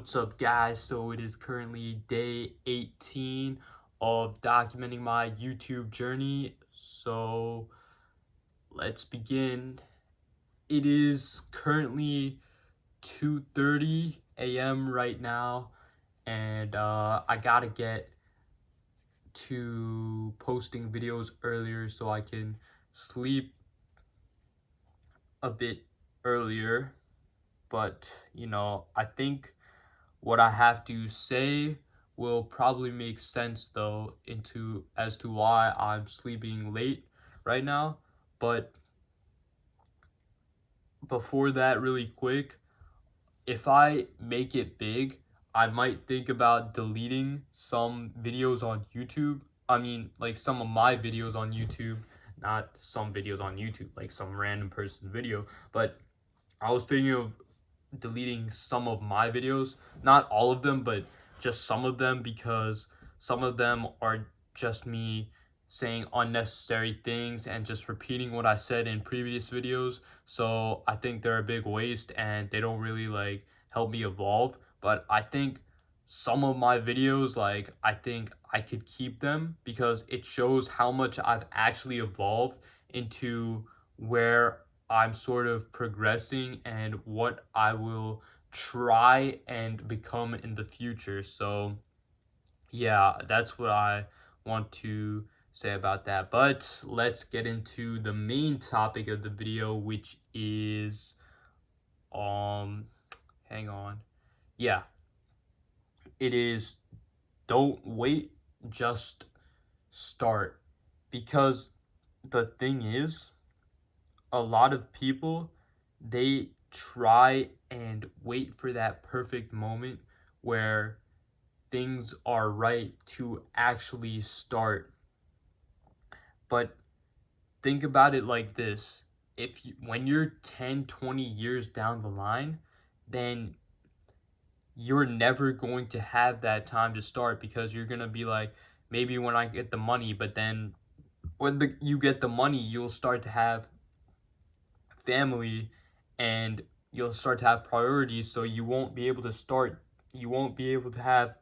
What's up, guys? So it is currently day 18 of documenting my YouTube journey. So let's begin. It is currently 2:30 a.m. right now, and I gotta get to posting videos earlier so I can sleep a bit earlier. But I think what I have to say will probably make sense though into as to why I'm sleeping late right now. But before that, really quick, if I make it big, I might think about deleting some videos on YouTube. I mean, like some of my videos on YouTube, not some videos on YouTube, like some random person's video. But I was thinking of deleting some of my videos, not all of them, but just some of them, because some of them are just me saying unnecessary things and just repeating what I said in previous videos. So I think they're a big waste and they don't really like help me evolve. But I think some of my videos, like, I think I could keep them because it shows how much I've actually evolved into where I'm sort of progressing and what I will try and become in the future. So, yeah, that's what I want to say about that. But let's get into the main topic of the video, which is um hang on. Yeah, it is don't wait, just start. Because the thing is, a lot of people, they try and wait for that perfect moment where things are right to actually start. But think about it like this. If you, when you're 10, 20 years down the line, then you're never going to have that time to start because you're going to be like, maybe when I get the money, but then you get the money, you'll start to have family and you'll start to have priorities, so you won't be able to have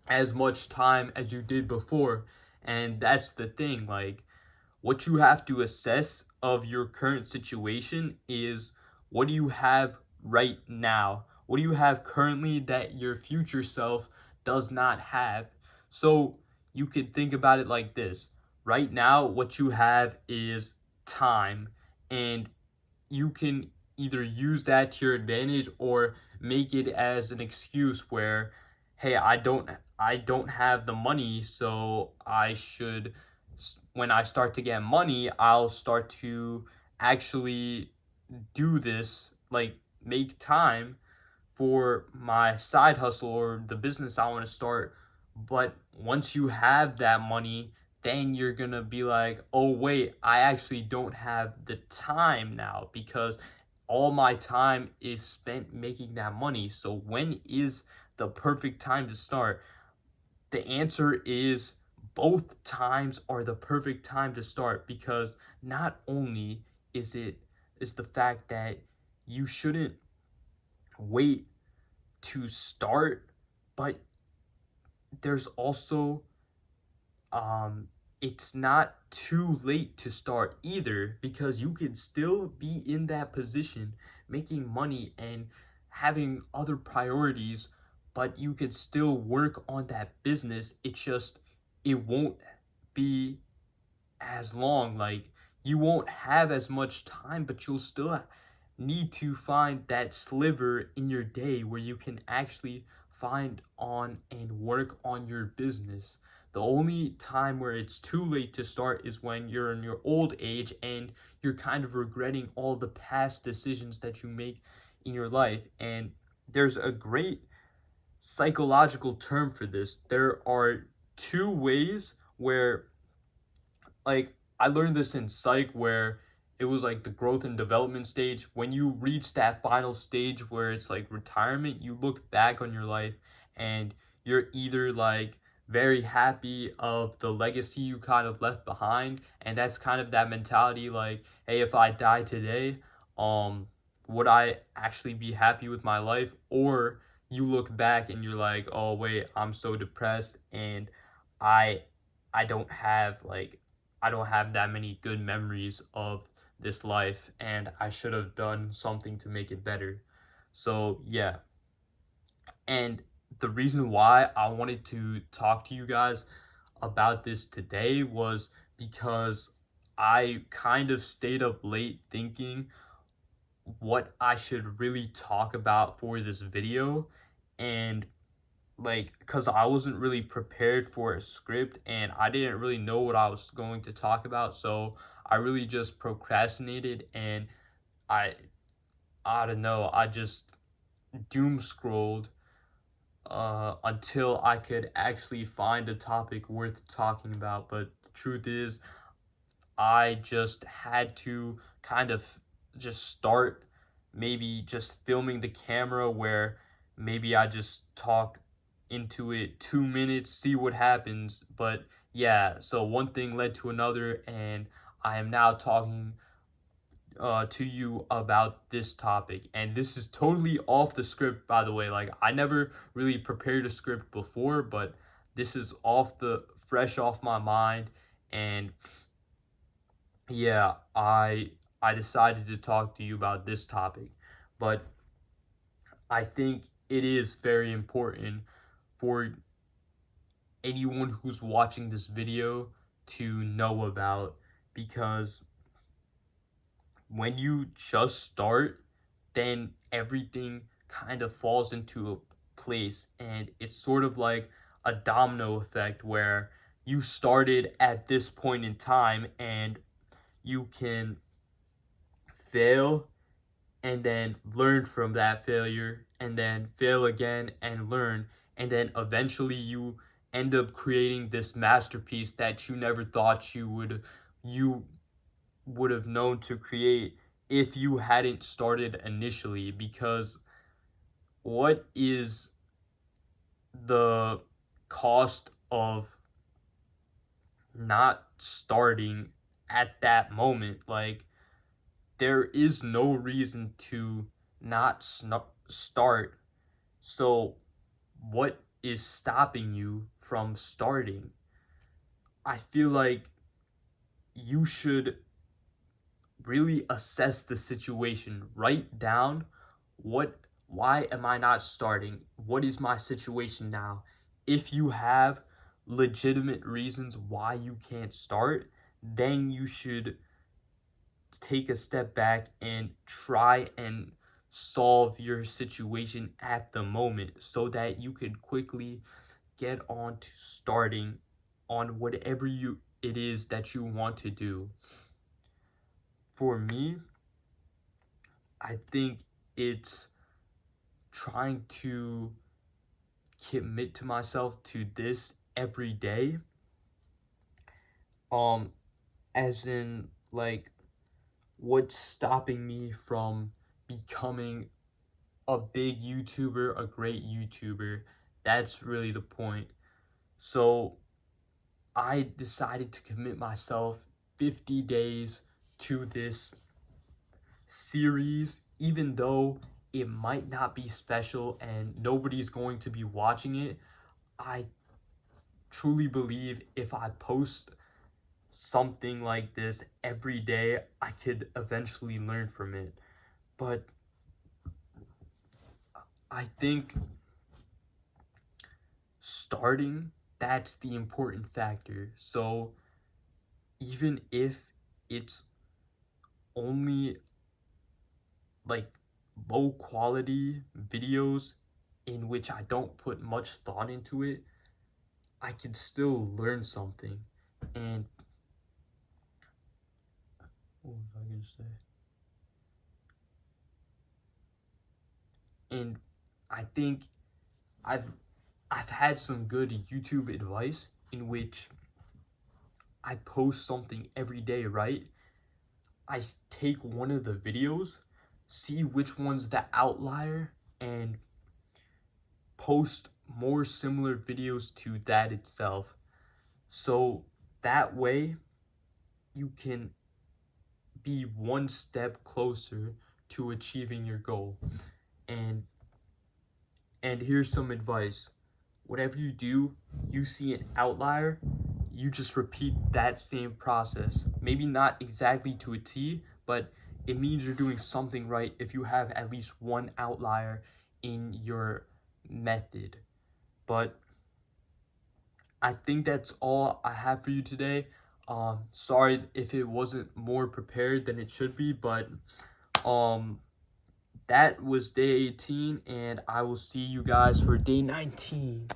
as much time as you did before. And that's the thing, like, what you have to assess of your current situation is, what do you have right now? What do you have currently that your future self does not have? So you could think about it like this. Right now, what you have is time, and you can either use that to your advantage or make it as an excuse where, hey, I don't have the money, so I should, when I start to get money, I'll start to actually do this, like make time for my side hustle or the business I want to start. But once you have that money, then you're gonna be like, oh, wait, I actually don't have the time now because all my time is spent making that money. So, when is the perfect time to start? The answer is both times are the perfect time to start, because not only is the fact that you shouldn't wait to start, but there's also it's not too late to start either, because you can still be in that position making money and having other priorities, but you can still work on that business. It's just, it won't be as long, like, you won't have as much time, but you'll still need to find that sliver in your day where you can actually find on and work on your business. The only time where it's too late to start is when you're in your old age and you're kind of regretting all the past decisions that you make in your life. And there's a great psychological term for this. There are two ways where, like, I learned this in psych, where it was like the growth and development stage. When you reach that final stage where it's like retirement, you look back on your life and you're either like very happy of the legacy you kind of left behind, and that's kind of that mentality, like, hey, if I die today, um would I actually be happy with my life? Or you look back and you're like, oh wait, I'm so depressed, and I I don't have like I don't have that many good memories of this life, and I should have done something to make it better. So yeah, and the reason why I wanted to talk to you guys about this today was because I kind of stayed up late thinking what I should really talk about for this video, and like because I wasn't really prepared for a script and I didn't really know what I was going to talk about, so I really just procrastinated, and I I don't know, I just doom scrolled until I could actually find a topic worth talking about. But the truth is, I just had to kind of just start maybe just filming the camera where maybe I just talk into it 2 minutes, see what happens. But yeah, so one thing led to another, and I am now talking to you about this topic. And this is totally off the script, by the way. Like, I never really prepared a script before, but this is fresh off my mind. And yeah, I decided to talk to you about this topic. But I think it is very important for anyone who's watching this video to know about, because when you just start, then everything kind of falls into a place, and it's sort of like a domino effect where you started at this point in time and you can fail and then learn from that failure and then fail again and learn, and then eventually you end up creating this masterpiece that you never thought you would have known to create if you hadn't started initially. Because what is the cost of not starting at that moment? Like, there is no reason to not start. So what is stopping you from starting? I feel like you should really assess the situation. Write down what why am I not starting? What is my situation now? If you have legitimate reasons why you can't start, then you should take a step back and try and solve your situation at the moment so that you can quickly get on to starting on whatever it is that you want to do. For me, I think it's trying to commit to myself to this every day. Um, as in, like, what's stopping me from becoming a big YouTuber, a great YouTuber? That's really the point. So I decided to commit myself 50 days to this series, even though it might not be special and nobody's going to be watching it. I truly believe if I post something like this every day, I could eventually learn from it. But I think starting, that's the important factor. So even if it's only like low quality videos in which I don't put much thought into it, I can still learn something. And what was I gonna say? And I think I've I've had some good YouTube advice in which I post something every day, right? I take one of the videos, see which one's the outlier, and post more similar videos to that itself. So that way you can be one step closer to achieving your goal. And And here's some advice. Whatever you do, you see an outlier, you just repeat that same process. Maybe not exactly to a T, but it means you're doing something right if you have at least one outlier in your method. But I think that's all I have for you today. Sorry if it wasn't more prepared than it should be, but um, that was day 18, and I will see you guys for day 19.